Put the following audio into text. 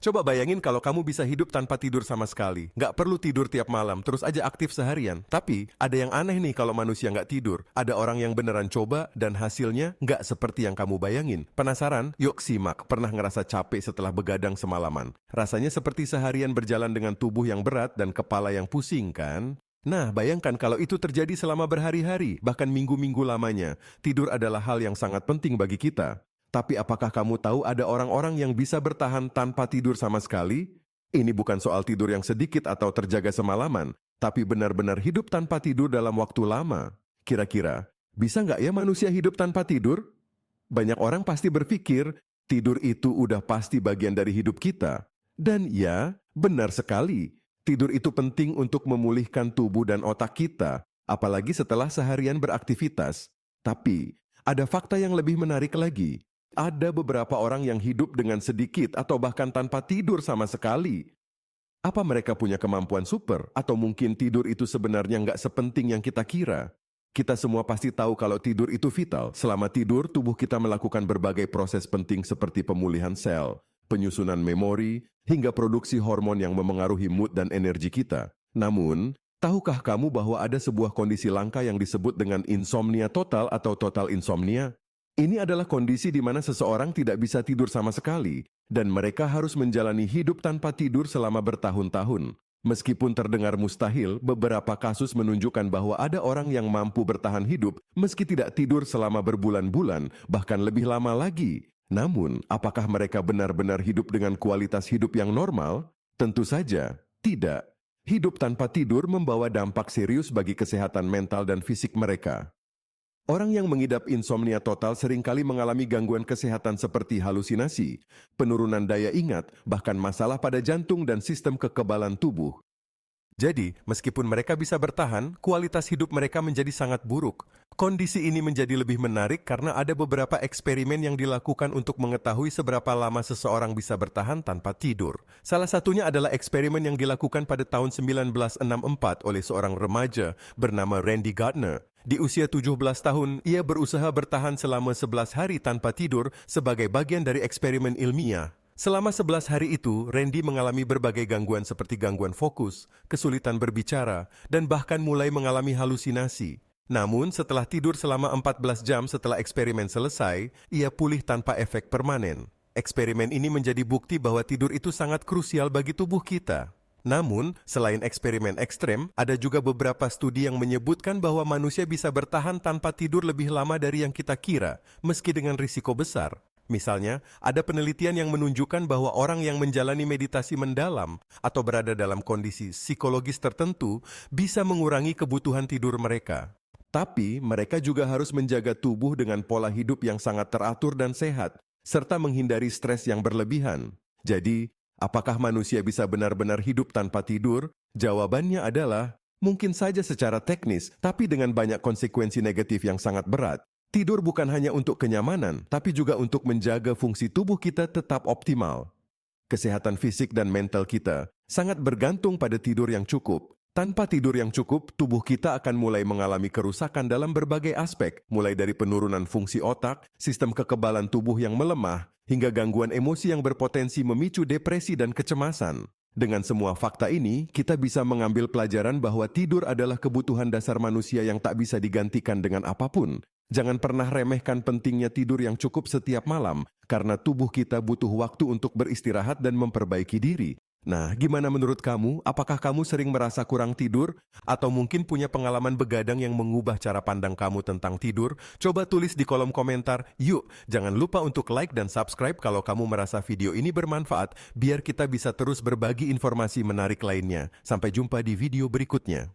Coba bayangin kalau kamu bisa hidup tanpa tidur sama sekali. Nggak perlu tidur tiap malam, terus aja aktif seharian. Tapi, ada yang aneh nih kalau manusia nggak tidur. Ada orang yang beneran coba, dan hasilnya nggak seperti yang kamu bayangin. Penasaran? Yuk simak. Pernah ngerasa capek setelah begadang semalaman? Rasanya seperti seharian berjalan dengan tubuh yang berat dan kepala yang pusing, kan? Nah, bayangkan kalau itu terjadi selama berhari-hari, bahkan minggu-minggu lamanya. Tidur adalah hal yang sangat penting bagi kita. Tapi apakah kamu tahu ada orang-orang yang bisa bertahan tanpa tidur sama sekali? Ini bukan soal tidur yang sedikit atau terjaga semalaman, tapi benar-benar hidup tanpa tidur dalam waktu lama. Kira-kira, bisa nggak ya manusia hidup tanpa tidur? Banyak orang pasti berpikir, tidur itu udah pasti bagian dari hidup kita. Dan ya, benar sekali. Tidur itu penting untuk memulihkan tubuh dan otak kita, apalagi setelah seharian beraktivitas. Tapi, ada fakta yang lebih menarik lagi. Ada beberapa orang yang hidup dengan sedikit atau bahkan tanpa tidur sama sekali. Apa mereka punya kemampuan super? Atau mungkin tidur itu sebenarnya nggak sepenting yang kita kira? Kita semua pasti tahu kalau tidur itu vital. Selama tidur, tubuh kita melakukan berbagai proses penting seperti pemulihan sel, penyusunan memori, hingga produksi hormon yang memengaruhi mood dan energi kita. Namun, tahukah kamu bahwa ada sebuah kondisi langka yang disebut dengan insomnia total atau total insomnia? Ini adalah kondisi di mana seseorang tidak bisa tidur sama sekali, dan mereka harus menjalani hidup tanpa tidur selama bertahun-tahun. Meskipun terdengar mustahil, beberapa kasus menunjukkan bahwa ada orang yang mampu bertahan hidup meski tidak tidur selama berbulan-bulan, bahkan lebih lama lagi. Namun, apakah mereka benar-benar hidup dengan kualitas hidup yang normal? Tentu saja, tidak. Hidup tanpa tidur membawa dampak serius bagi kesehatan mental dan fisik mereka. Orang yang mengidap insomnia total seringkali mengalami gangguan kesehatan seperti halusinasi, penurunan daya ingat, bahkan masalah pada jantung dan sistem kekebalan tubuh. Jadi, meskipun mereka bisa bertahan, kualitas hidup mereka menjadi sangat buruk. Kondisi ini menjadi lebih menarik karena ada beberapa eksperimen yang dilakukan untuk mengetahui seberapa lama seseorang bisa bertahan tanpa tidur. Salah satunya adalah eksperimen yang dilakukan pada tahun 1964 oleh seorang remaja bernama Randy Gardner. Di usia 17 tahun, ia berusaha bertahan selama 11 hari tanpa tidur sebagai bagian dari eksperimen ilmiah. Selama 11 hari itu, Randy mengalami berbagai gangguan seperti gangguan fokus, kesulitan berbicara, dan bahkan mulai mengalami halusinasi. Namun, setelah tidur selama 14 jam setelah eksperimen selesai, ia pulih tanpa efek permanen. Eksperimen ini menjadi bukti bahwa tidur itu sangat krusial bagi tubuh kita. Namun, selain eksperimen ekstrem, ada juga beberapa studi yang menyebutkan bahwa manusia bisa bertahan tanpa tidur lebih lama dari yang kita kira, meski dengan risiko besar. Misalnya, ada penelitian yang menunjukkan bahwa orang yang menjalani meditasi mendalam atau berada dalam kondisi psikologis tertentu bisa mengurangi kebutuhan tidur mereka. Tapi, mereka juga harus menjaga tubuh dengan pola hidup yang sangat teratur dan sehat, serta menghindari stres yang berlebihan. Jadi, apakah manusia bisa benar-benar hidup tanpa tidur? Jawabannya adalah, mungkin saja secara teknis, tapi dengan banyak konsekuensi negatif yang sangat berat. Tidur bukan hanya untuk kenyamanan, tapi juga untuk menjaga fungsi tubuh kita tetap optimal. Kesehatan fisik dan mental kita sangat bergantung pada tidur yang cukup. Tanpa tidur yang cukup, tubuh kita akan mulai mengalami kerusakan dalam berbagai aspek, mulai dari penurunan fungsi otak, sistem kekebalan tubuh yang melemah, hingga gangguan emosi yang berpotensi memicu depresi dan kecemasan. Dengan semua fakta ini, kita bisa mengambil pelajaran bahwa tidur adalah kebutuhan dasar manusia yang tak bisa digantikan dengan apapun. Jangan pernah remehkan pentingnya tidur yang cukup setiap malam, karena tubuh kita butuh waktu untuk beristirahat dan memperbaiki diri. Nah, gimana menurut kamu? Apakah kamu sering merasa kurang tidur? Atau mungkin punya pengalaman begadang yang mengubah cara pandang kamu tentang tidur? Coba tulis di kolom komentar. Yuk, jangan lupa untuk like dan subscribe kalau kamu merasa video ini bermanfaat, biar kita bisa terus berbagi informasi menarik lainnya. Sampai jumpa di video berikutnya.